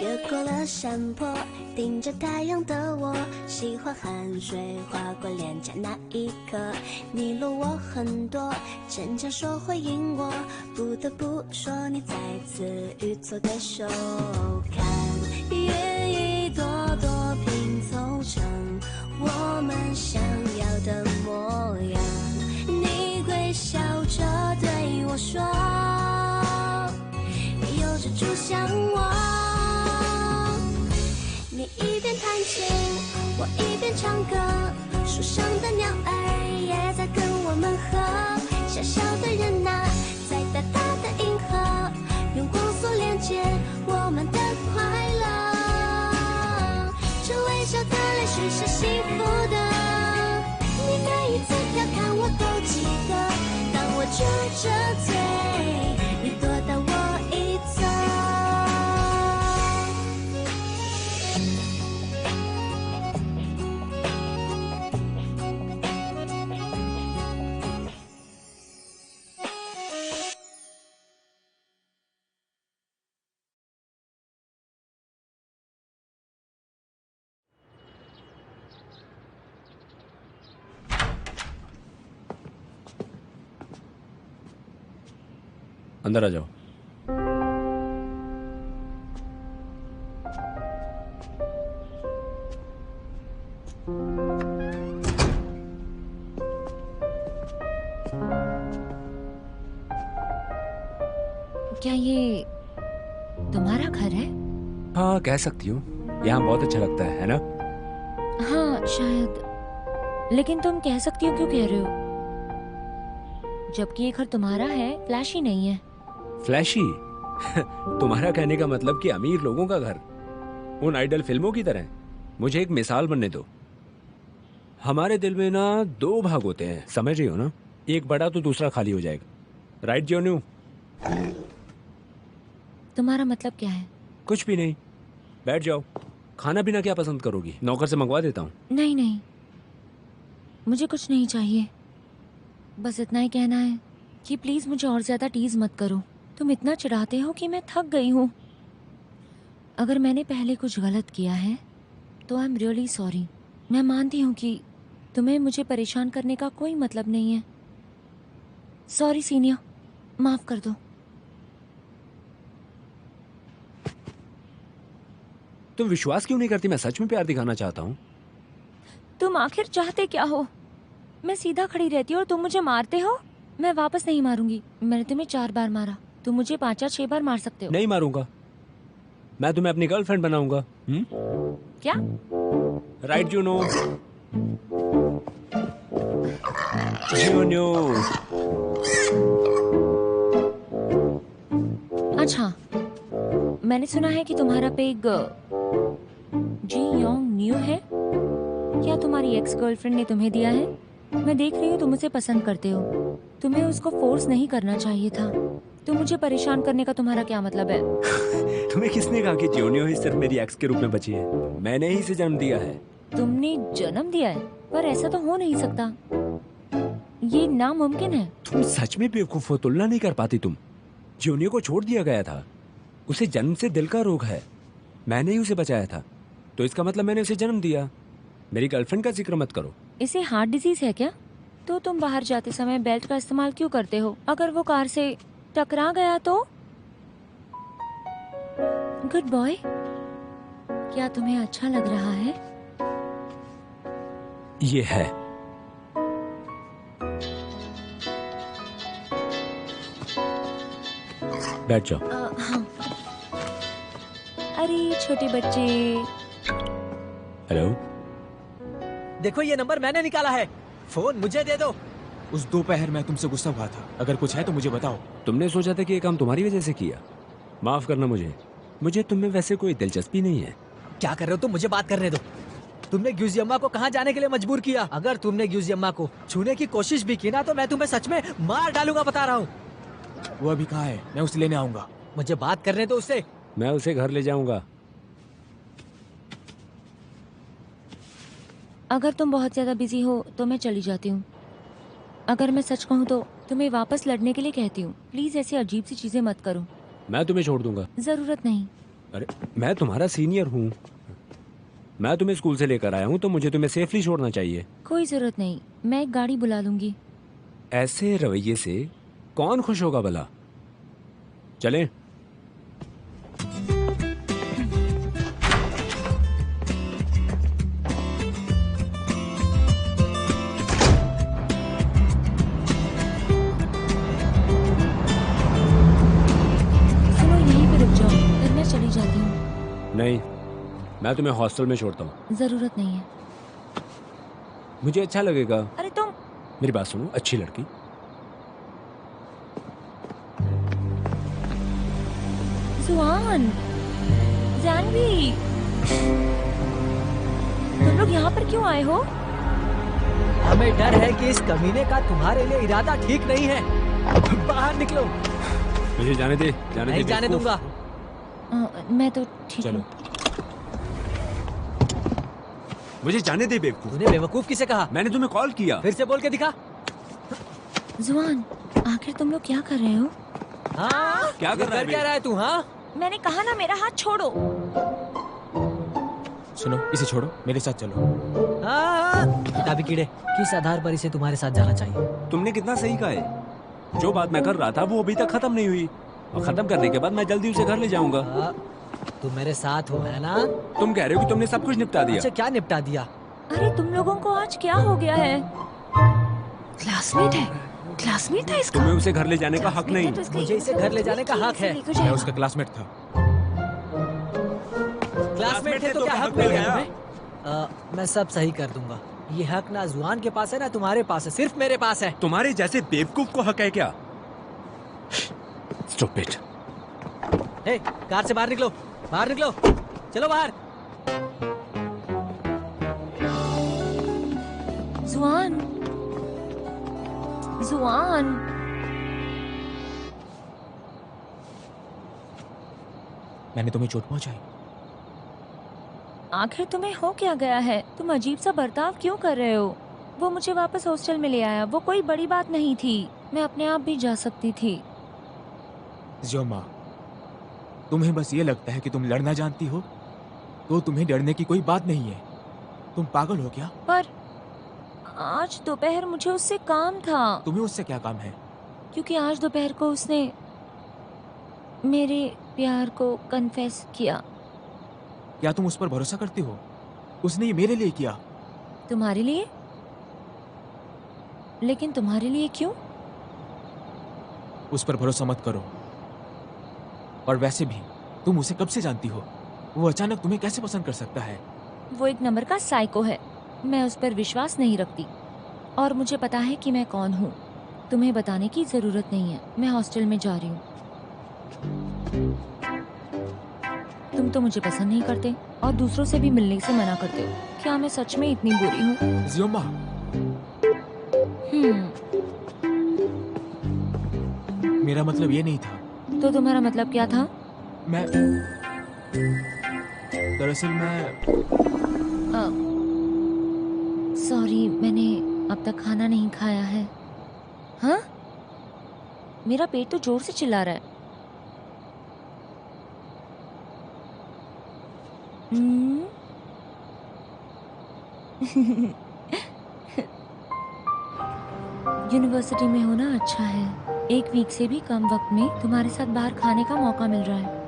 越过了山坡，顶着太阳的我，喜欢汗水划过脸颊那一刻。你落我很多，逞强说回应我，不得不说你再次与错对手。看愿一朵朵拼凑成我们想要的模样。你会笑着对我说，有着猪像我。你一边弹琴，我一边唱歌，树上的鸟儿也在跟我们和。小小的人啊，在大大的银河，用光速连接我们的快乐。这微笑的泪水是幸福的，你每一次调侃我都记得。当我撅着嘴，你躲到我一侧。अंदर आ जाओ। क्या ये तुम्हारा घर है? हाँ, कह सकती हूँ। यहाँ बहुत अच्छा लगता है ना? हाँ शायद, लेकिन तुम कह सकती हो क्यों कह रहे हो? जबकि ये घर तुम्हारा है, फ्लैशी नहीं है। फ्लैशी? तुम्हारा कहने का मतलब कि अमीर लोगों का घर, उन आइडल फिल्मों की तरह। मुझे एक मिसाल बनने दो। हमारे दिल में ना दो भाग होते हैं, समझ रही हो ना? एक बड़ा तो दूसरा खाली हो जाएगा। राइट जोन्यू? तुम्हारा मतलब क्या है? कुछ भी नहीं, बैठ जाओ। खाना पीना क्या पसंद करोगी? नौकर से मंगवा देता हूँ। नहीं नहीं, मुझे कुछ नहीं चाहिए। बस इतना ही कहना है कि प्लीज मुझे और ज्यादा टीज मत करो। तुम इतना चिढ़ाते हो कि मैं थक गई हूँ। अगर मैंने पहले कुछ गलत किया है तो आई एम रियली सॉरी। मैं मानती हूँ कि तुम्हें मुझे परेशान करने का कोई मतलब नहीं है। सॉरी सीनियर, माफ कर दो। तुम विश्वास क्यों नहीं करती? मैं सच में प्यार दिखाना चाहता हूँ। तुम आखिर चाहते क्या हो? मैं सीधा खड़ी रहती हूँ और तुम मुझे मारते हो। मैं वापस नहीं मारूंगी। मैंने तुम्हें 4 बार मारा, तुम मुझे 5 या 6 बार मार सकते हो। नहीं मारूंगा, मैं तुम्हें अपनी गर्लफ्रेंड बनाऊंगा। क्या? Right Juno? जूनो। अच्छा, मैंने सुना है कि तुम्हारा पेग जी योंग न्यू है। क्या तुम्हारी एक्स गर्लफ्रेंड ने तुम्हें दिया है? मैं देख रही हूँ तुम उसे पसंद करते हो। तुम्हें उसको फोर्स नहीं करना चाहिए था। तो मुझे परेशान करने का तुम्हारा क्या मतलब है? तुम्हें किसने कहा कि जियोनियो ही सिर्फ मेरी एक्स के रूप में बची है? मैंने ही इसे जन्म दिया है। तुमने जन्म दिया है? पर ऐसा तो हो नहीं सकता, ये नामुमकिन है। तुम सच में बेवकूफ हो, तुलना नहीं कर पाती तुम। जियोनियो को छोड़ दिया गया था, उसे जन्म से दिल का रोग है। मैंने ही उसे बचाया था, तो इसका मतलब मैंने उसे जन्म दिया। मेरी गर्लफ्रेंड का जिक्र मत करो। इसे हार्ट डिजीज है क्या? तो तुम बाहर जाते समय बेल्ट का इस्तेमाल क्यों करते हो? अगर वो कार से टकरा गया तो? गुड बॉय, क्या तुम्हें अच्छा लग रहा है? ये है। बैठ जाओ। हाँ। अरे छोटे बच्चे। हेलो, देखो ये नंबर मैंने निकाला है, फोन मुझे दे दो। उस दोपहर मैं तुमसे गुस्सा हुआ था, अगर कुछ है तो मुझे बताओ। तुमने सोचा था कि ये काम तुम्हारी वजह से किया? माफ करना मुझे तुम में वैसे कोई दिलचस्पी नहीं है। क्या कर रहे हो तुम? मुझे बात करने दो। तुमने ग्यूजियम्मा को कहाँ जाने के लिए मजबूर किया? अगर तुमने ग्यूजियम्मा को छूने की कोशिश भी की ना तो मैं तुम्हें सच में मार डालूंगा, बता रहा हूँ। वो अभी कहाँ है? मैं उसे लेने आऊंगा। मुझे बात करने दो उससे। मैं उसे घर ले जाऊंगा। अगर तुम बहुत ज्यादा बिजी हो तो मैं चली जाती हूँ। अगर मैं सच कहूँ तो तुम्हें वापस लड़ने के लिए कहती हूँ। प्लीज ऐसी अजीब सी चीजें मत करो। मैं तुम्हें छोड़ दूंगा। जरूरत नहीं, अरे मैं तुम्हारा सीनियर हूँ, मैं तुम्हें स्कूल से लेकर आया हूँ तो मुझे तुम्हें सेफली छोड़ना चाहिए। कोई जरूरत नहीं, मैं एक गाड़ी बुला लूंगी। ऐसे रवैये से कौन खुश होगा भला? चलें। सुनो, यहीं पे रुक जाओ, फिर मैं चली जाती हूँ। नहीं, मैं तुम्हें हॉस्टल में छोड़ता हूँ। जरूरत नहीं है। मुझे अच्छा लगेगा। अरे तुम मेरी बात सुनो, अच्छी लड़की। जुआन, जानवी, तुम लोग यहाँ पर क्यों आए हो? हमें डर है कि इस कमीने का तुम्हारे लिए इरादा ठीक नहीं है। बाहर निकलो। मुझे जाने दे, जाने नहीं दे। जाने दूंगा। मैं तो ठीक चलो। हूँ। मुझे जाने दे बेवकूफ। तूने बेवकूफ किसे कहा? मैंने तुम्हें कॉल किया। फिर से बोल के दिखा। जुआन, आखिर तुम लोग क्या कर रहे हो? हाँ क्या कर रहा है क्या रहा है तू? हाँ मैंने कहा ना, मेरा हाथ छोड़ो। सुनो, इसे छोड़ो, मेरे साथ चलो। हाँ, किताबी कीड़े, किस आधार पर इसे तुम्हारे साथ जाना चाहिए? तुमने कितना सही कहा है। जो बात मैं कर रहा था वो अभी तक खत्म नहीं हुई, और खत्म करने के बाद मैं जल्दी उसे घर ले जाऊंगा। तुम मेरे साथ हो, है ना? तुम कह रहे हो कि तुमने सब कुछ निपटा दिया। अच्छा, क्या निपटा दिया? अरे तुम लोगों को आज क्या हो गया है? क्लासमेट है, क्लासमेट है इसका। तुम्हें उसे घर ले जाने का हक नहीं। तो इसका मुझे इसे घर ले जाने का हक है। लेकर मैं जाएगा। उसका क्लासमेट था। क्लासमेट है तो क्या हक मिल गया तुम्हें? मैं सब सही कर दूंगा। ये हक ना जुआन के पास है ना तुम्हारे पास है, सिर्फ मेरे पास है। तुम्हारे जैसे बेवकूफ को हक है क्या? Stupid. हे, कार से बाहर निकलो, बाहर निकलो, चलो बाहर। जुआन, जुआन, मैंने तुम्हें चोट पहुंचाई। आखिर तुम्हें हो क्या गया है? तुम अजीब सा बर्ताव क्यों कर रहे हो? वो मुझे वापस हॉस्टल में ले आया, वो कोई बड़ी बात नहीं थी। मैं अपने आप भी जा सकती थी। ज़ियोमा, तुम्हें बस ये लगता है कि तुम लड़ना जानती हो, तो तुम्हें डरने की कोई बात नहीं है। तुम पागल हो क्या? पर आज दोपहर मुझे उससे काम था। तुम्हें उससे क्या काम है? क्योंकि आज दोपहर को उसने मेरे प्यार को कन्फेस किया। क्या तुम उस पर भरोसा करती हो? उसने ये मेरे लिए किया। तुम्हारे लिए? लेकिन तुम्हारे लिए क्यों? उस पर भरोसा मत करो। और वैसे भी तुम उसे कब से जानती हो? वो अचानक तुम्हें कैसे पसंद कर सकता है? वो एक नंबर का साइको है। मैं उस पर विश्वास नहीं रखती, और मुझे पता है कि मैं कौन हूँ। तुम्हें बताने की जरूरत नहीं है। मैं हॉस्टल में जा रही हूँ। तुम तो मुझे पसंद नहीं करते और दूसरों से भी मिलने से मना करते हो। क्या मैं सच में इतनी बुरी हूँ? ज़ियोमा, मेरा मतलब ये नहीं था। तो तुम्हारा मतलब क्या था? मैं दरअसल मैं सॉरी, मैंने अब तक खाना नहीं खाया है। हाँ, मेरा पेट तो जोर से चिल्ला रहा है। यूनिवर्सिटी में होना अच्छा है। एक वीक से भी कम वक्त में तुम्हारे साथ बाहर खाने का मौका मिल रहा है।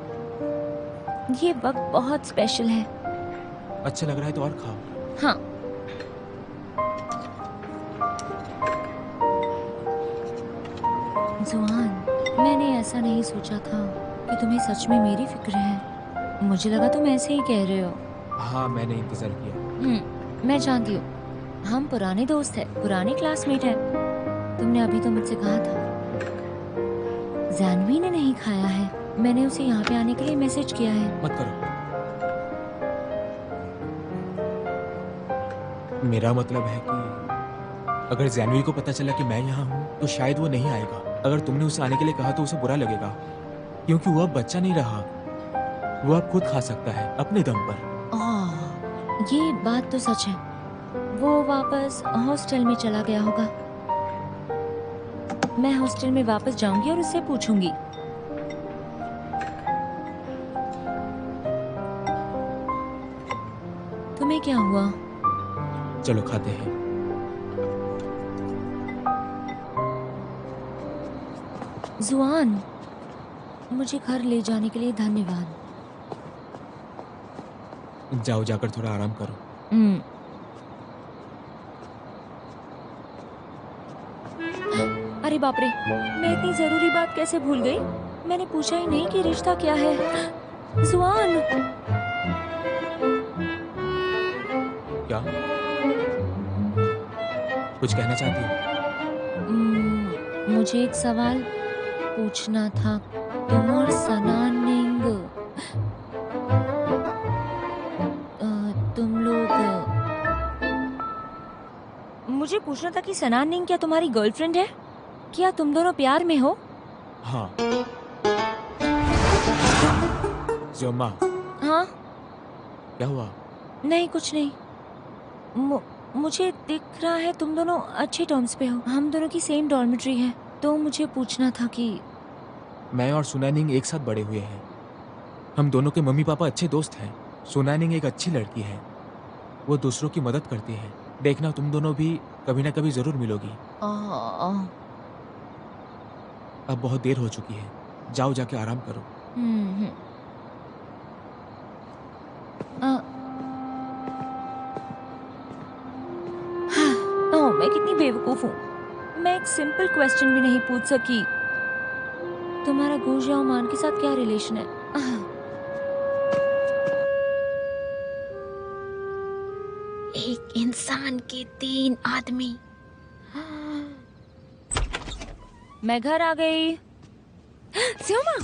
ये वक्त बहुत स्पेशल है। अच्छा लग रहा है तो और खाओ। हाँ। जुआन, मैंने ऐसा नहीं सोचा था कि तुम्हें सच में मेरी फिक्र है। मुझे लगा तुम ऐसे ही कह रहे हो। हाँ, मैंने इंतजार किया। मैं जानती हूँ, हम पुराने दोस्त हैं, पुराने क्लासमेट हैं। तुमने अभी तो मुझसे कहा था। जानवी ने नहीं खाया है। मैंने उसे यहाँ पे आने के लिए मैसेज किया है। मत करो। मेरा मतलब है कि अगर जानवी को पता चला कि मैं यहाँ हूँ तो शायद वो नहीं आएगा। अगर तुमने उसे आने के लिए कहा तो उसे बुरा लगेगा, क्योंकि वो अब बच्चा नहीं रहा। वो अब खुद खा सकता है अपने दम पर। ये बात तो सच है। वो वापस हॉस्टल में चला गया होगा। मैं हॉस्टल में वापस जाऊंगी और उससे पूछूंगी। तुम्हें क्या हुआ? चलो खाते हैं। जुआन, मुझे घर ले जाने के लिए धन्यवाद। जाओ, जाकर थोड़ा आराम करो। अरे बाप रे, मैं इतनी जरूरी बात कैसे भूल गई? मैंने पूछा ही नहीं कि रिश्ता क्या है। जुआन, क्या कुछ कहना चाहती हो? मुझे एक सवाल पूछना था। तुम और सना निंग, तुम लोग, मुझे पूछना था कि सना निंग क्या तुम्हारी गर्लफ्रेंड है? क्या तुम दोनों प्यार में हो? हाँ। ज़ियोमा, हाँ? क्या हुआ? नहीं, कुछ नहीं। मुझे दिख रहा है तुम दोनों अच्छे टर्म्स पे हो। हम दोनों की सेम डॉर्मेट्री है, तो मुझे पूछना था कि मैं और सुनानिंग एक साथ बड़े हुए हैं। हम दोनों के मम्मी पापा अच्छे दोस्त हैं। सुनानिंग एक अच्छी लड़की है, वो दूसरों की मदद करती है। देखना तुम दोनों भी कभी ना कभी जरूर मिलोगी। अब बहुत देर हो चुकी है, जाओ जाके आराम करो। मैं कितनी बेवकूफ हूँ। मैं एक सिंपल क्वेश्चन भी नहीं पूछ सकी। तुम्हारा गुजिया मान के साथ क्या रिलेशन है? एक इंसान के 3 आदमी। मैं घर आ गई। ज़ियोमा,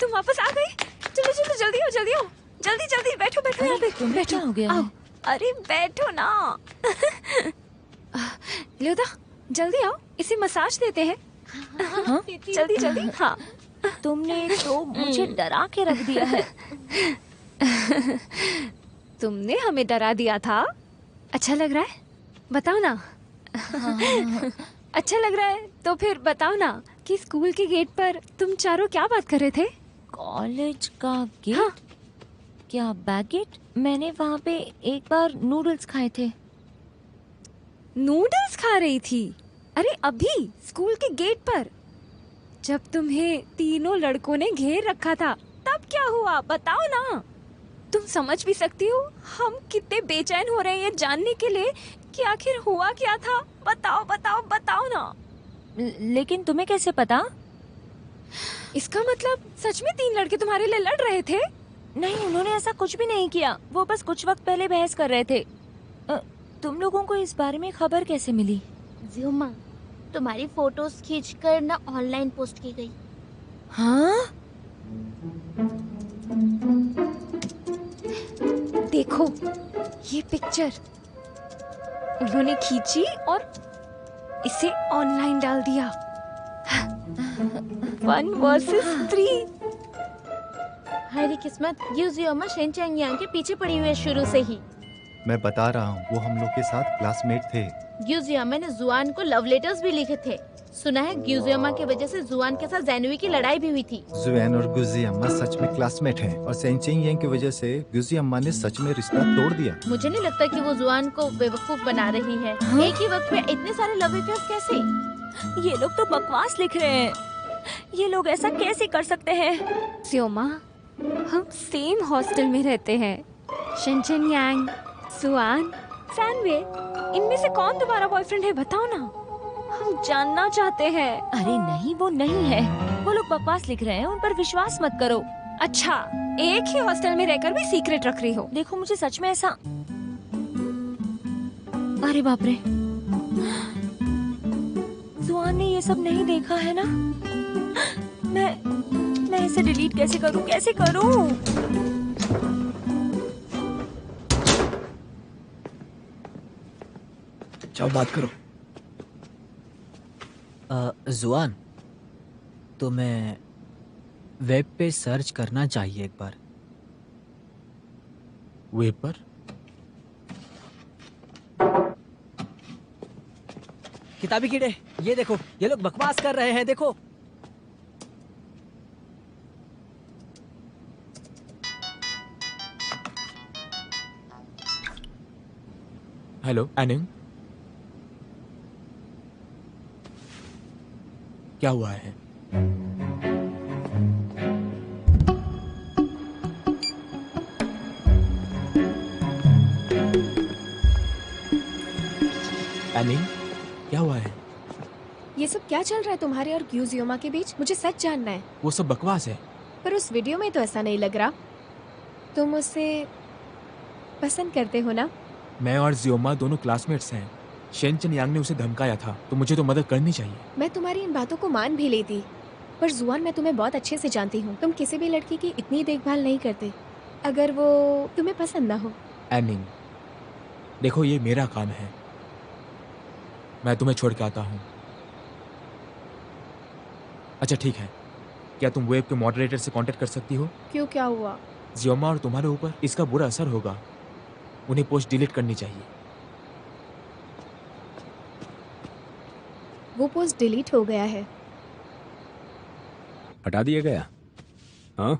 तुम वापस आ गई? चलो चलो, जल्दी हो, जल्दी हो, जल्दी जल्दी, बैठो बैठो यहाँ पे। तुम्हें क्या हो गया है? अरे बैठो ना। ल्योदा, जल्दी आओ, इसे मसाज देते हैं। हाँ? जल्दी जल्दी। हाँ, तुमने तो मुझे डरा के रख दिया है। तुमने हमें डरा दिया था। अच्छा लग रहा है? बताओ ना। अच्छा लग रहा है तो फिर बताओ ना कि स्कूल के गेट पर तुम चारों क्या बात कर रहे थे? कॉलेज का गेट? हाँ। क्या बैक गेट? मैंने वहाँ पे एक बार नूडल्स खाए थे। नूडल्स खा रही थी? अरे अभी स्कूल के गेट पर, जब तुम्हें तीनों लड़कों ने घेर रखा था, तब क्या हुआ बताओ ना। तुम समझ भी सकती हो हम कितने बेचैन हो रहे हैं ये जानने के लिए कि आखिर हुआ क्या था। बताओ बताओ बताओ ना। लेकिन तुम्हें कैसे पता? इसका मतलब सच में 3 लड़के तुम्हारे लिए लड़ रहे थे? नहीं, उन्होंने ऐसा कुछ भी नहीं किया। वो बस कुछ वक्त पहले बहस कर रहे थे। तुम लोगों को इस बारे में खबर कैसे मिली? ज़ियोमा, तुम्हारी फोटोज खींचकर ना ऑनलाइन पोस्ट की गई। हाँ? देखो ये पिक्चर उन्होंने खींची और इसे ऑनलाइन डाल दिया। 1 वर्सेस 3। हमारी किस्मत यूजियोमा शेनचैंग यांग के पीछे पड़ी हुई है शुरू से ही। मैं बता रहा हूँ, वो हम लोग के साथ क्लासमेट थे। यूजियोमा ने जुआन को लव लेटर्स भी लिखे थे। सुना है यूजियोमा की वजह से जुआन के साथ जैनुई की लड़ाई भी हुई थी। जुआन और गुजियाम्मा सच में क्लासमेट हैं और सेंचिंग यांग की वजह से गुजियाम्मा ने सच में रिश्ता तोड़ दिया। मुझे नहीं लगता कि वो जुआन को बेवकूफ बना रही है। हाँ? एक ही वक्त में इतने सारे लव अफेयर्स कैसे? ये लोग तो बकवास लिख रहे हैं। ये लोग ऐसा कैसे कर सकते हैं? ज़ियोमा, हम सेम हॉस्टल में रहते हैं। शेनचेन यांग, सुआन, सैनवे, इनमें से कौन तुम्हारा बॉयफ्रेंड है बताओ ना, हम जानना चाहते हैं। अरे नहीं, वो नहीं है। वो लोग बकवास लिख रहे हैं, उन पर विश्वास मत करो। अच्छा, एक ही हॉस्टल में रहकर भी सीक्रेट रख रही हो। देखो मुझे सच में ऐसा, अरे बाप रे, जुआन ने ये सब नहीं देखा है ना? मैं इसे डिलीट कैसे करूं, कैसे करूं? जाओ बात करो। जुआन, तुम्हें वेब पे सर्च करना चाहिए एक बार। वेब पर? किताबी कीड़े, ये देखो, ये लोग बकवास कर रहे हैं, देखो। हेलो एनिंग, क्या हुआ है? एनिंग, क्या हुआ है? ये सब क्या चल रहा है तुम्हारे और ग्यूजियोमा के बीच? मुझे सच जानना है। वो सब बकवास है। पर उस वीडियो में तो ऐसा नहीं लग रहा। तुम उसे पसंद करते हो ना? मैं और जियोमा दोनों क्लासमेट्स हैं। शेनचन यांग ने उसे धमकाया था, तो मुझे तो मदद करनी चाहिए। मैं तुम्हारी इन बातों को मान भी लेती, पर जुआन, मैं तुम्हें बहुत अच्छे से जानती हूँ। तुम किसी भी लड़की की इतनी देखभाल नहीं करते अगर वो तुम्हें पसंद ना हो। एनिंग, देखो ये मेरा काम है। मैं तुम्हें छोड़ के आता हूँ। अच्छा ठीक है, क्या तुम वेब के मॉडरेटर से कांटेक्ट कर सकती हो? क्यों, क्या हुआ? जियोमा और तुम्हारे ऊपर इसका बुरा असर होगा। उन्हें पोस्ट डिलीट करनी चाहिए। वो पोस्ट डिलीट हो गया है। हटा दिया गया? हाँ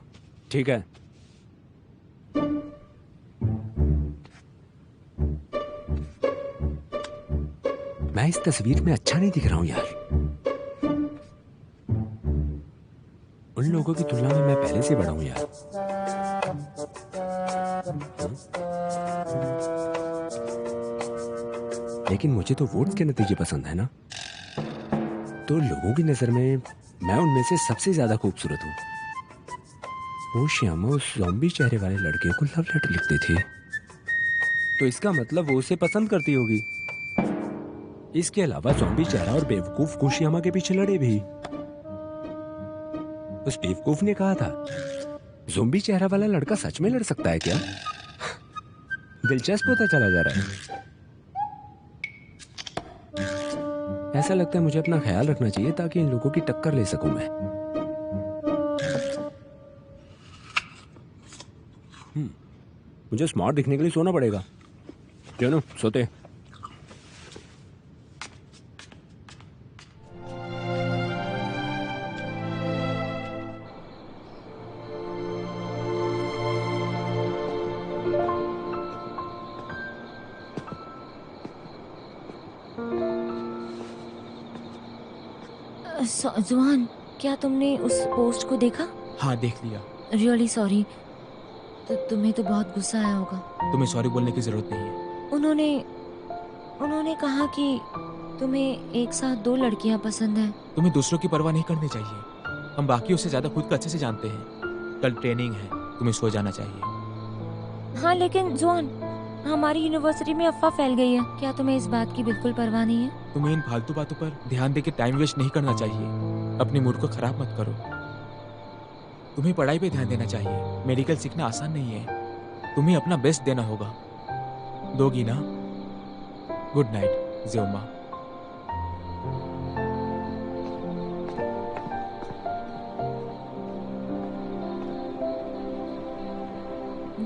ठीक है। मैं इस तस्वीर में अच्छा नहीं दिख रहा हूं यार। उन लोगों की तुलना में मैं पहले से बड़ा हूं यार। लेकिन मुझे तो वोट के नतीजे पसंद है ना, तो लोगों की नजर में मैं उनमें से सबसे ज्यादा खूबसूरत हूँ। वो श्यामा उस ज़ॉम्बी चेहरे वाले लड़के को लव लेटर लिखती थी, तो इसका मतलब वो उसे पसंद करती होगी। इसके अलावा ज़ॉम्बी चेहरा और बेवकूफ कुशियामा के पीछे लड़े भी। उस बेवकूफ ने कहा था ज़ॉम्बी चेहरा वाला लड़का सच में लड़ सकता है क्या? दिलचस्प होता चला जा रहा है। ऐसा लगता है मुझे अपना ख्याल रखना चाहिए ताकि इन लोगों की टक्कर ले सकूं मैं। मुझे स्मार्ट दिखने के लिए सोना पड़ेगा। क्यों ना सोते। जुआन, क्या तुमने उस पोस्ट को देखा? हाँ देख लिया। Really sorry. तो तुम्हें तो बहुत गुस्सा आया होगा। तुम्हें सॉरी बोलने की जरूरत नहीं है। उन्होंने कहा कि तुम्हें एक साथ 2 लड़कियां पसंद हैं। तुम्हें दूसरों की परवाह नहीं करनी चाहिए। हम बाकियों से ज्यादा खुद को अच्छे से जानते हैं। कल ट्रेनिंग है, तुम्हें सो जाना चाहिए। हाँ लेकिन जुआन, हमारी यूनिवर्सिटी में अफवाह फैल गई है। क्या तुम्हें इस बात की बिल्कुल परवाह नहीं है? तुम्हें इन फालतू बातों पर ध्यान देके टाइम वेस्ट नहीं करना चाहिए। अपने मूड को खराब मत करो। तुम्हें पढ़ाई पे ध्यान देना चाहिए। मेडिकल सीखना आसान नहीं है। तुम्हें अपना बेस्ट देना होगा। दोगी ना? गुड नाइट जियोमा।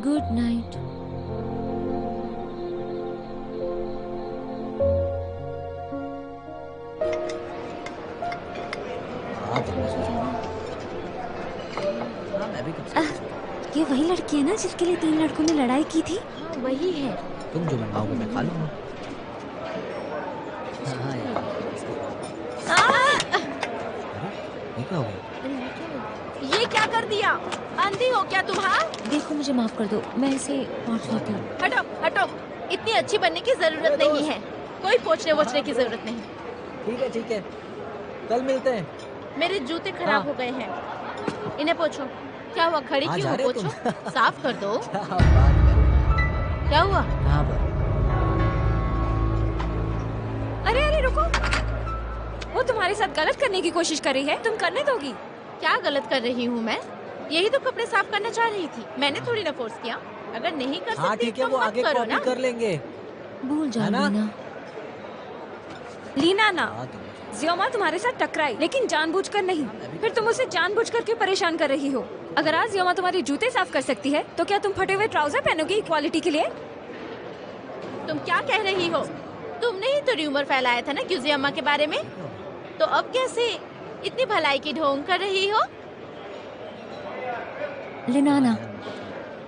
Good night. ये वही लड़की है ना जिसके लिए 3 लड़कों ने लड़ाई की थी? हाँ वही है। तुम जो मंगाओगे मैं खा लूंगा। हाँ यार। ये क्या हो गया? ये क्या कर दिया? अंधी हो क्या तुम? हाँ देखो मुझे माफ कर दो, मैं इसे पहुंच लेती हूँ। हटो हटो, इतनी अच्छी बनने की जरूरत नहीं है। कोई पोछने वोछने की जरूरत नहीं। ठीक है, कल मिलते हैं। मेरे जूते खराब हो गए हैं, इन्हें पोछो। क्या हुआ, खड़ी क्यों हो? पोछो, साफ कर दो। क्या हुआ? कहाँ पर? अरे अरे रुको, वो तुम्हारे साथ गलत करने की कोशिश कर रही है। तुम करने दोगी? क्या गलत कर रही हूँ मैं? यही तो कपड़े साफ करना चाह रही थी। मैंने थोड़ी ना फोर्स किया। अगर नहीं कर सकती ठीक है, तो वो मत आगे करो कॉपी ना। कर लेंगे। भूल जाओ है ना? लीना ना, जियोमा तुम्हारे साथ टकराई लेकिन जानबूझकर नहीं। फिर तुम उसे जानबूझकर क्यों परेशान कर रही हो? अगर आज जियोमा तुम्हारे जूते साफ कर सकती है तो क्या तुम फटे हुए ट्राउजर पहनोगी इक्वालिटी के लिए? तुम क्या कह रही हो? तुमने ही तो र्यूमर फैलाया था ना ग्यूजियामा के बारे में, तो अब कैसे इतनी भलाई की ढोंग कर रही हो? लिनाना,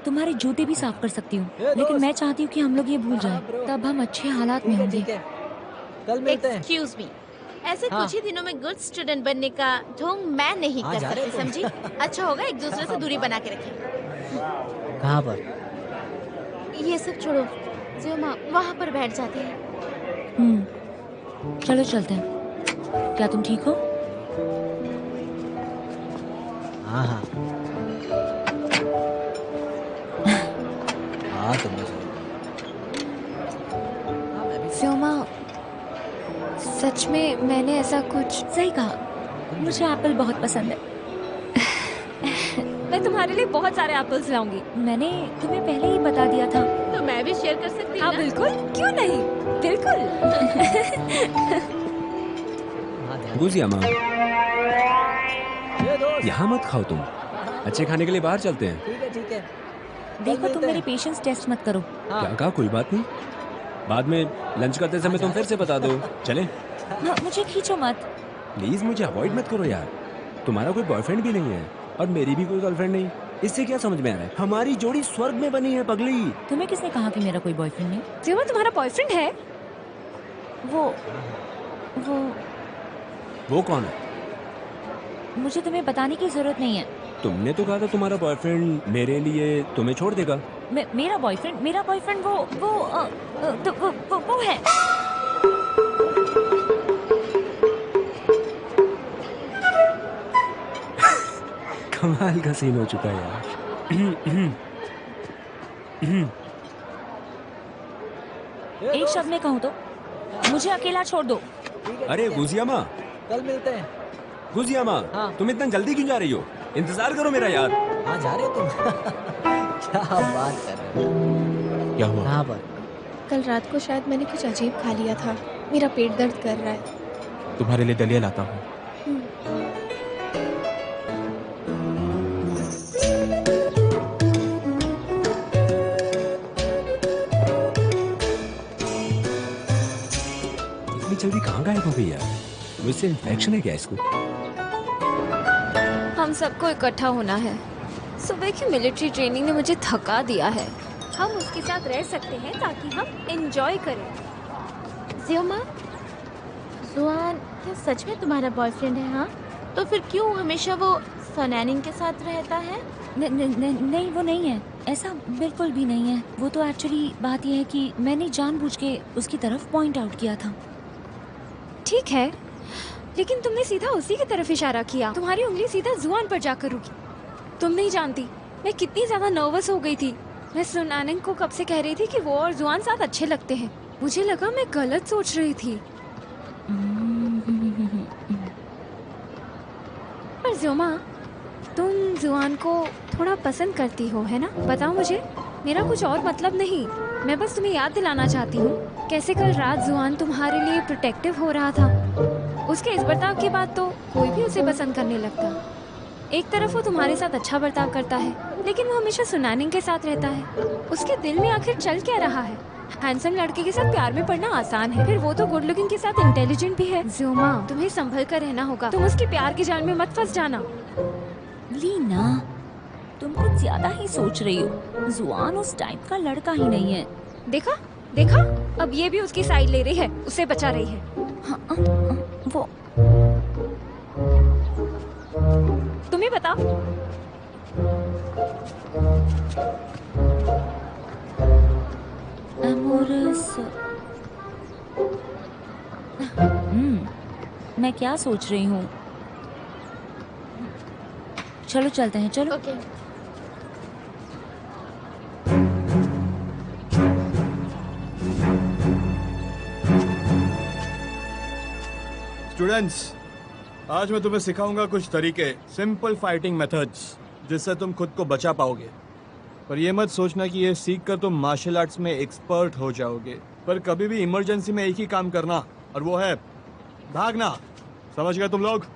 तुम्हारे जूते भी साफ कर सकती हूँ, ए, लेकिन दोस्त। मैं चाहती हूँ कि हम लोग ये भूल हाँ, जाएं, bro। तब हम अच्छे हालात में होंगे। ठीक है, कल मिलते हैं। एक्सक्यूज मी, ऐसे हाँ। कुछ ही दिनों में गुड स्टूडेंट बनने का ढोंग मैं नहीं हाँ, कर जा रहे सकती, तुम। समझी? अच्छा होगा एक दूसरे से दूरी बना के रखें। कहाँ पर? ये सब छोड़ो, ज़ियोमा वहाँ पर बैठ जाते हैं। चलो चलते हैं। क्या तुम ठीक हो? हाँ हाँ हाँ तुम ज़ियोमा, सच में मैंने ऐसा कुछ सही कहा, मुझे एप्पल बहुत पसंद है। मैं तुम्हारे लिए बहुत सारे एप्पल्स लाऊंगी। मैंने तुम्हें पहले ही बता दिया था। तो मैं भी शेयर कर सकती हूँ हाँ ना? बिल्कुल, क्यों नहीं, बिल्कुल। हाँ ध्यान। गुजियामा, ये दोस्त। यहाँ मत खाओ तुम। अच्छे खाने के लिए बाहर चलते हैं। ठीक है ठीक है। देखो तुम मेरे पेशेंस टेस्ट मत करो। हाँ। क्या कहा? कोई बात नहीं, बाद में लंच करते समय तुम फिर से बता दो। चले? हाँ, मुझे खींचो मत। प्लीज मुझे अवॉइड मत करो यार। तुम्हारा कोई बॉयफ्रेंड भी नहीं है और मेरी भी कोई गर्लफ्रेंड नहीं। इससे क्या समझ में आ रहा है? हमारी जोड़ी स्वर्ग में बनी है पगली। तुम्हें किसने कहा कि मेरा कोई बॉयफ्रेंड नहीं? ज़ियोमा तुम्हारा बॉयफ्रेंड है? वो वो कौन है? मुझे तुम्हें बताने की जरूरत नहीं है। तुमने तो कहा था तुम्हारा बॉयफ्रेंड मेरे लिए तुम्हें छोड़ देगा। मेरा बॉयफ्रेंड वो है। कमाल का सीन हो चुका है यार। एक शब्द में कहूँ तो मुझे अकेला छोड़ दो। ठीक है, अरे ठीक है। गुजियामा, कल मिलते हैं। गुजियामा, हाँ। तुम इतना जल्दी क्यों जा रही हो? इंतजार करो मेरा यार। हाँ जा रहे हो तुम। क्या बात कर रहे हो? क्या हुआ? कहाँ पर? कल रात को शायद मैंने कुछ अजीब खा लिया था। मेरा पेट दर्द कर रहा है। तुम्हारे लिए दलिया लाता हूँ। इतनी जल्दी कहाँ गायब हो गई यार? मुझसे इन्फेक्शन है क्या इसको? हम सबको इकट्ठा होना है। सुबह की मिलिट्री ट्रेनिंग ने मुझे थका दिया है। हम उसके साथ रह सकते हैं ताकि हम एंजॉय करें। ज़ियोमा, जुआन क्या सच में तुम्हारा बॉयफ्रेंड है? हाँ, तो फिर क्यों हमेशा वो फनानिंग के साथ रहता है? नहीं, वो नहीं है। ऐसा बिल्कुल भी नहीं है। वो तो एक्चुअली बात यह है कि मैंने जानबूझ के उसकी तरफ पॉइंट आउट किया था। ठीक है, लेकिन तुमने सीधा उसी की तरफ इशारा किया। तुम्हारी उंगली सीधा जुआन पर जाकर रुकी। तुम नहीं जानती मैं कितनी ज्यादा नर्वस हो गई थी। मैं सुनानिंग को कब से कह रही थी कि वो और जुआन साथ अच्छे लगते हैं। मुझे लगा मैं गलत सोच रही थी। पर ज़ियोमा, तुम जुआन को थोड़ा पसंद करती हो, है ना? बताओ मुझे। मेरा कुछ और मतलब नहीं, मैं बस तुम्हें याद दिलाना चाहती हूँ कैसे कल रात जुआन तुम्हारे लिए प्रोटेक्टिव हो रहा था। उसके इस बर्ताव के बाद तो कोई भी उसे पसंद करने लगता। एक तरफ वो तुम्हारे साथ अच्छा बर्ताव करता है, लेकिन वो हमेशा सुनानिंग के साथ रहता है। उसके दिल में आखिर चल क्या रहा है? हैंडसम लड़के के साथ प्यार में पड़ना आसान है, फिर वो तो गुड लुकिंग के साथ इंटेलिजेंट भी है। ज़ियोमा, तुम्हें संभल कर रहना होगा। तुम उसके प्यार के जाल में मत फंस जाना। लीना, तुम कुछ ज्यादा ही सोच रही हो। जुआन उस टाइप का लड़का ही नहीं है। देखा देखा, अब ये भी उसकी साइड ले रही है, उसे बचा रही है। वो तुम्हें बताओ, मैं क्या सोच रही हूँ? चलो चलते हैं, चलो। ओके। स्टूडेंट्स, आज मैं तुम्हें सिखाऊंगा कुछ तरीके, सिंपल फाइटिंग मेथड्स, जिससे तुम खुद को बचा पाओगे। पर ये मत सोचना कि ये सीख कर तुम मार्शल आर्ट्स में एक्सपर्ट हो जाओगे। पर कभी भी इमरजेंसी में एक ही काम करना, और वो है भागना। समझ गए तुम लोग?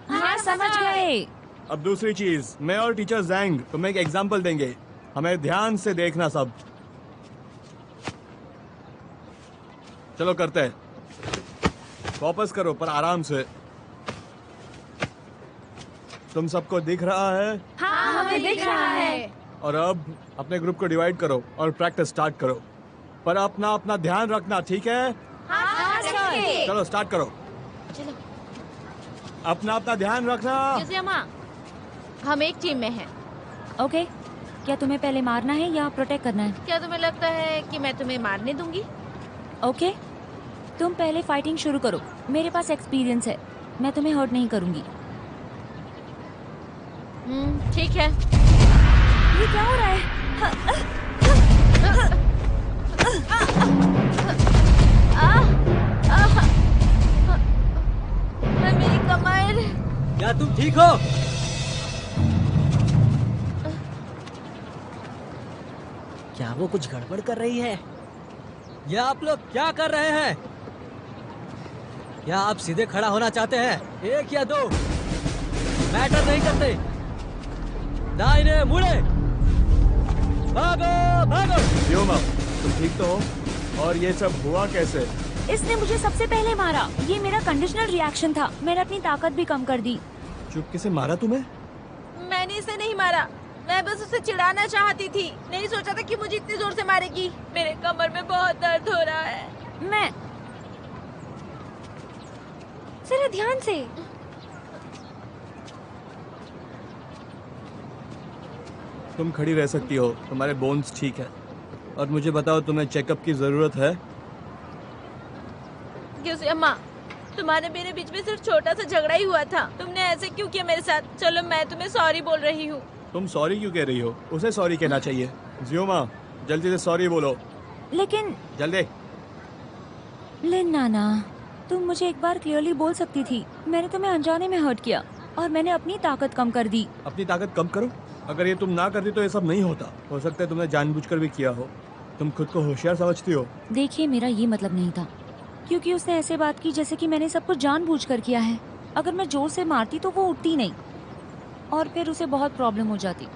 हाँ, समझ गए। अब दूसरी चीज, मैं और टीचर जैंग तुम्हें एक एग्जाम्पल देंगे, हमें ध्यान से देखना सब। चलो करते हैं। वापस करो पर आराम से। तुम सबको दिख रहा है? हाँ, हमें दिख रहा है। और अब अपने ग्रुप को डिवाइड करो और प्रैक्टिस स्टार्ट करो, पर अपना अपना ध्यान रखना, ठीक है? हाँ सर। चलो स्टार्ट करो। चलो। अपना अपना ध्यान रखना। यूजियामा, हम एक टीम में हैं। ओके, क्या तुम्हें पहले मारना है या प्रोटेक्ट करना है? क्या तुम्हें लगता है कि मैं तुम्हें मारने दूंगी? ओके, तुम पहले फाइटिंग शुरू करो। मेरे पास एक्सपीरियंस है, मैं तुम्हें हर्ट नहीं करूंगी। ठीक है। ये क्या हो रहा है? मेरी कमर। क्या तुम ठीक हो? क्या वो कुछ गड़बड़ कर रही है? या आप लोग क्या कर रहे हैं? क्या आप सीधे खड़ा होना चाहते हैं? एक या दो मैटर नहीं करते। दाहिने मुड़े, भागो भागो। यूजियामा, तुम ठीक तो हो? और ये सब हुआ कैसे? इसने मुझे सबसे पहले मारा। ये मेरा कंडीशनल रिएक्शन था। मैंने अपनी ताकत भी कम कर दी। चुपके से मारा तुम्हें? मैंने इसे नहीं मारा, मैं बस उसे चिढ़ाना चाहती थी। नहीं सोचा था कि मुझे इतनी जोर से मारेगी। मेरे कमर में बहुत दर्द हो रहा है। मैं जरा ध्यान से। तुम खड़ी रह सकती हो, तुम्हारे बोन्स ठीक है। और मुझे बताओ, तुम्हें चेकअप की जरूरत है? यूजियामा, तुम्हारे मेरे बीच में सिर्फ छोटा सा झगड़ा ही हुआ था। तुमने ऐसे क्यों किया मेरे साथ? चलो मैं तुम्हें सॉरी बोल रही हूँ। तुम सॉरी क्यों कह रही हो? उसे सॉरी कहना चाहिए। यूजियामा, जल्दी से सॉरी बोलो। लेकिन जल्दी। लिन नाना, तुम मुझे एक बार क्लियरली बोल सकती थी। मैंने तुम्हें अनजाने में हर्ट किया और मैंने अपनी ताकत कम कर दी। अपनी ताकत कम करो? अगर ये तुम ना करती तो ये सब नहीं होता। हो सकता है तुमने जानबूझकर भी किया हो। तुम खुद को होशियार समझती हो। देखिए, मेरा ये मतलब नहीं था, क्योंकि उसने ऐसे बात की जैसे कि मैंने सब कुछ जानबूझकर किया है। अगर मैं जोर से मारती तो वो उठती नहीं और फिर उसे बहुत प्रॉब्लम हो जाती।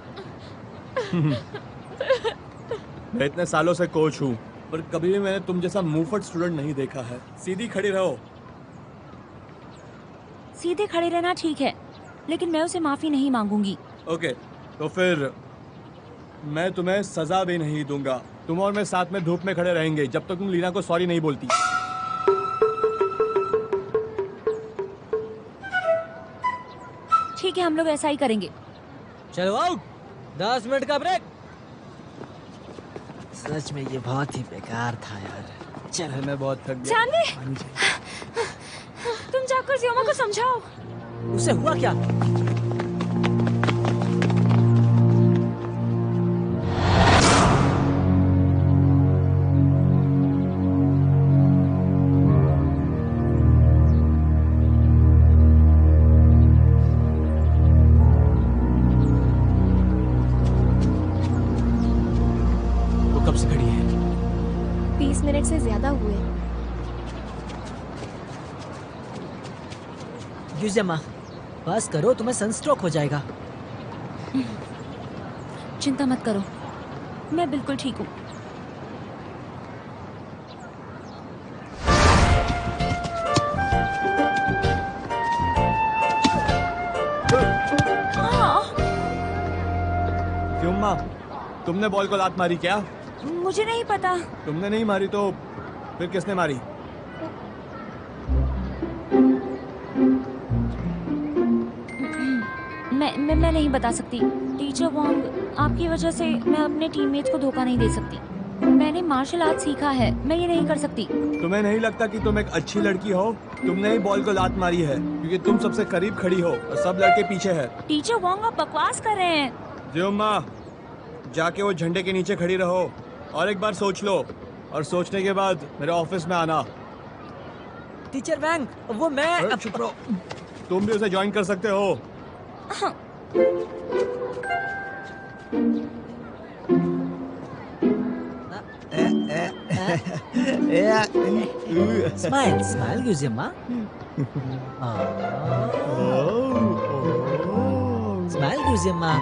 मैं इतने सालों से कोच हूँ, पर कभी भी मैंने तुम जैसा मुंहफट स्टूडेंट नहीं देखा है। सीधी खड़ी रहो। सीधे खड़े रहना ठीक है, लेकिन मैं उसे माफी नहीं मांगूंगी। ओके, तो फिर मैं तुम्हें सजा भी नहीं दूंगा। तुम और मैं साथ में धूप में खड़े रहेंगे जब तक तुम लीना को सॉरी नहीं बोलती। ठीक है, हम लोग ऐसा ही करेंगे। चलो आउट। 10 मिनट का ब्रेक। सच में ये बहुत ही बेकार था यार। चल, मैं बहुत थक गया। जानवी, तुम जाकर जियोमा को समझाओ। उसे हुआ क्या? वो कब से खड़ी है? 20 मिनट से ज्यादा हुए। यूजियामा, बस करो, तुम्हें सनस्ट्रोक हो जाएगा। चिंता मत करो, मैं बिल्कुल ठीक हूँ। यूजियामा, तुमने बॉल को लात मारी क्या? मुझे नहीं पता। तुमने नहीं मारी तो फिर किसने मारी? मैं नहीं बता सकती। टीचर वोंग, आपकी वजह से मैं अपने टीममेट्स को धोखा नहीं दे सकती। मैंने मार्शल आर्ट सीखा है, मैं ये नहीं कर सकती। तुम्हें नहीं लगता कि तुम एक अच्छी लड़की हो? तुमने ही बॉल को लात मारी है क्योंकि तुम सबसे करीब खड़ी हो और सब लड़के पीछे है। टीचर वोंग, आप बकवास कर रहे हैं। यूजियामा, जाके वो झंडे के नीचे खड़ी रहो और एक बार सोच लो, और सोचने के बाद मेरे ऑफिस में आना। टीचर वैंग, वो मैं। अरे चुप रहो। तुम भी उसे ज्वाइन कर सकते हो। स्माइल स्माइल यूजियामा। स्माइल यूजियामा।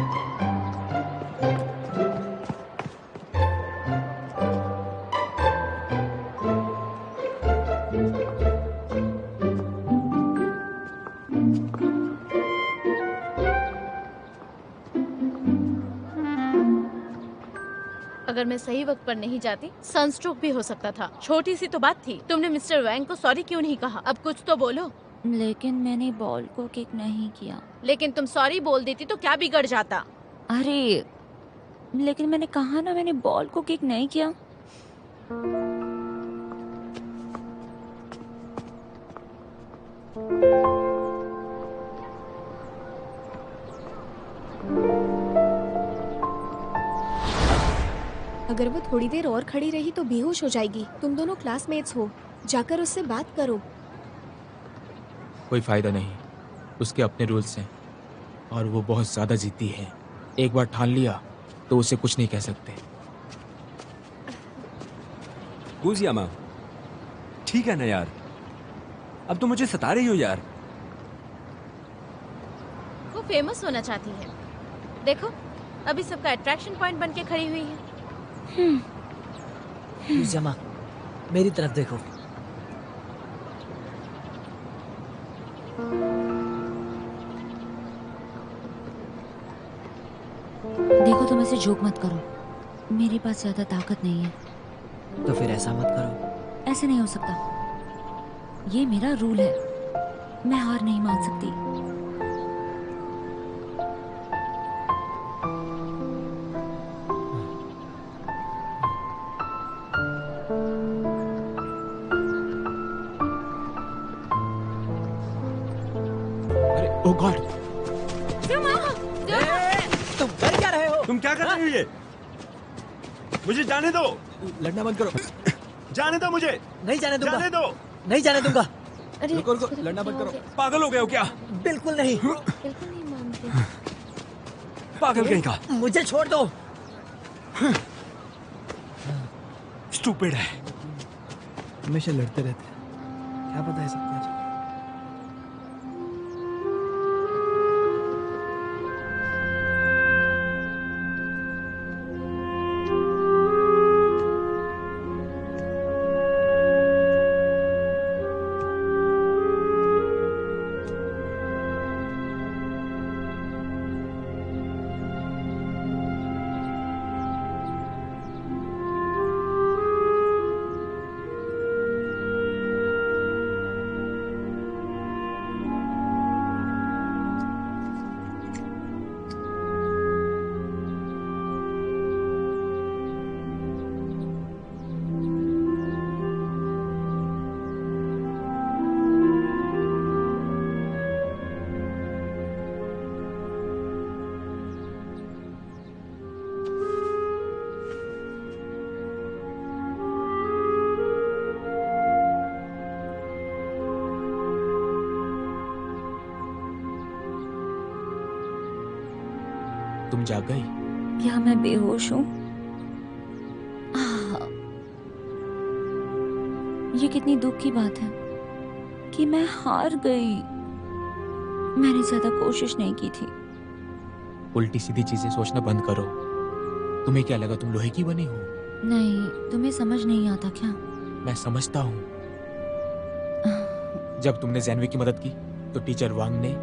अगर मैं सही वक्त पर नहीं जाती सनस्ट्रोक भी हो सकता था। छोटी सी तो बात थी। तुमने मिस्टर वैंग को सॉरी क्यों नहीं कहा? अब कुछ तो बोलो। लेकिन मैंने बॉल को किक नहीं किया। लेकिन तुम सॉरी बोल देती तो क्या बिगड़ जाता? अरे लेकिन मैंने कहा ना, मैंने बॉल को किक नहीं किया। अगर वो थोड़ी देर और खड़ी रही तो बेहोश हो जाएगी। तुम दोनों क्लासमेट्स हो, जाकर उससे बात करो। कोई फायदा नहीं, उसके अपने रूल्स हैं और वो बहुत ज्यादा जिद्दी है। एक बार ठान लिया तो उसे कुछ नहीं कह सकते। गुजियामा, ठीक है ना यार, अब तो मुझे सता रही हो यार। वो फेमस होना चाहती है। देखो अभी सबका अट्रैक्शन पॉइंट बन के खड़ी हुई है। जमा, मेरी तरफ देखो। देखो तुम ऐसे जोक मत करो, मेरे पास ज्यादा ताकत नहीं है। तो फिर ऐसा मत करो। ऐसे नहीं हो सकता, ये मेरा रूल है, मैं हार नहीं मान सकती। अरे ओ गॉड, तुम कर क्या रहे हो? तुम क्या कर रही हो ये? मुझे जाने दो। लड़ना बंद करो। जाने दो मुझे। नहीं जाने दूंगा। जाने दो। नहीं जाने दूंगा। अरे रुको रुको, लड़ना बंद करो। पागल हो गए हो क्या? बिल्कुल नहीं। बिल्कुल नहीं मानते। पागल कहीं का। मुझे छोड़ दो। स्टूपिड है। हमेशा लड़ते रहते हैं, क्या पता है सब कुछ। तुम जाग गई? क्या मैं बेहोश हूँ? ये कितनी दुख की बात है कि मैं हार गई। मैंने ज्यादा कोशिश नहीं की थी। उल्टी सीधी चीजें सोचना बंद करो। तुम्हें क्या लगा तुम लोहे की बनी हो? नहीं, तुम्हें समझ नहीं आता क्या? मैं समझता हूँ। जब तुमने जैनवी की मदद की तो टीचर वांग ने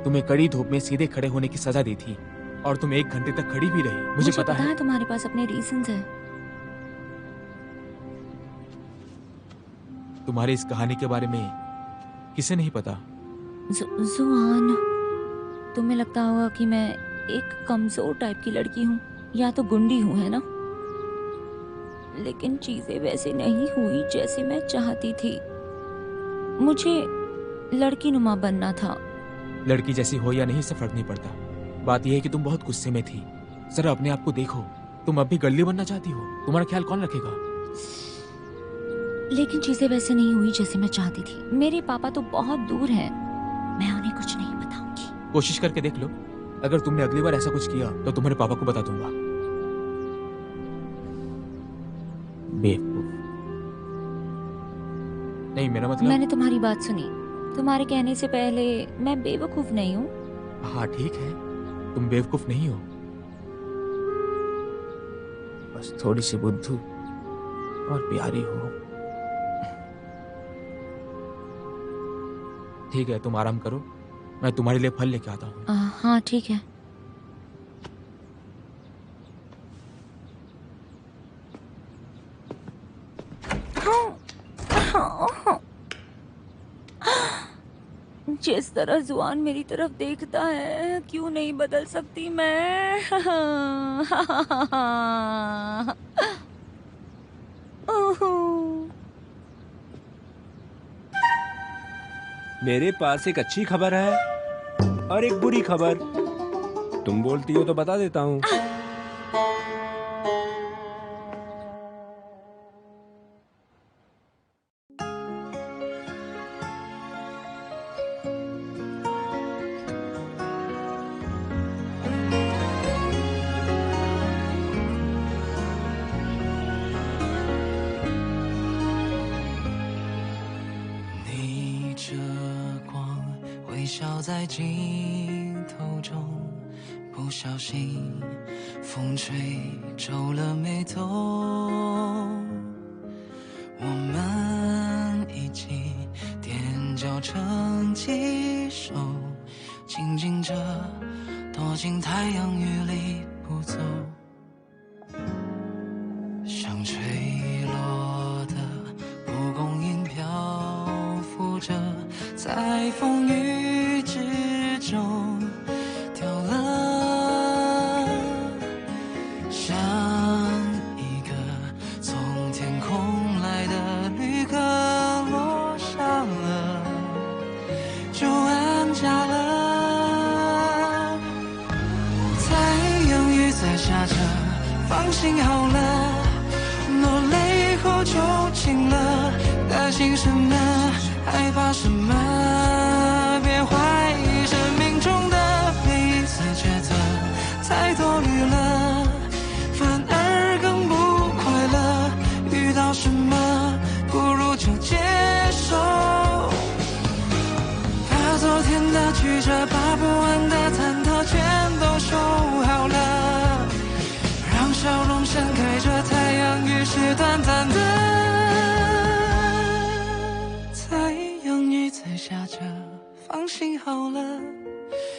तुम्हें कड़ी धूप में सीधे खड़े होने की सजा दी थी और तुम 1 घंटे तक खड़ी भी रही। मुझे पता है तुम्हारे पास अपने रीजंस है। तुम्हारे इस कहानी के बारे में किसे नहीं पता? जुआन, तुम्हें लगता होगा कि मैं एक कमजोर टाइप की लड़की हूँ या तो गुंडी हूँ, है ना? लेकिन चीजें वैसे नहीं हुई जैसे मैं चाहती थी। मुझे लड़की नुमा बनना था। लड़की जैसी हो या नहीं इससे फर्क नहीं पड़ता। बात यह है कि तुम बहुत गुस्से में थी। जरा अपने आप को देखो, तुम अब भी गल्ली बनना चाहती हो। तुम्हारा ख्याल कौन रखेगा? लेकिन चीजें वैसे नहीं हुई जैसे मैं चाहती थी। मेरे पापा तो बहुत दूर हैं, मैं उन्हें कुछ नहीं बताऊंगी। कोशिश करके देख लो, अगर तुमने अगली बार ऐसा कुछ किया तो तुम्हारे पापा को बता दूंगा। बेवकूफ। नहीं, मेरा मतलब मैंने तुम्हारी बात सुनी। तुम्हारे कहने से पहले मैं बेवकूफ नहीं हूँ। हाँ ठीक है, तुम बेवकूफ नहीं हो, बस थोड़ी सी बुद्धू और प्यारी हो। ठीक है, तुम आराम करो, मैं तुम्हारे लिए फल लेके आता हूँ। हाँ ठीक है। जिस तरह जुआन मेरी तरफ देखता है, क्यों नहीं बदल सकती मैं? मेरे पास एक अच्छी खबर है और एक बुरी खबर। तुम बोलती हो तो बता देता हूँ।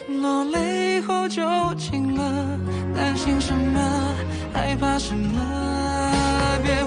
落泪后就晴了，担心什么，害怕什么，别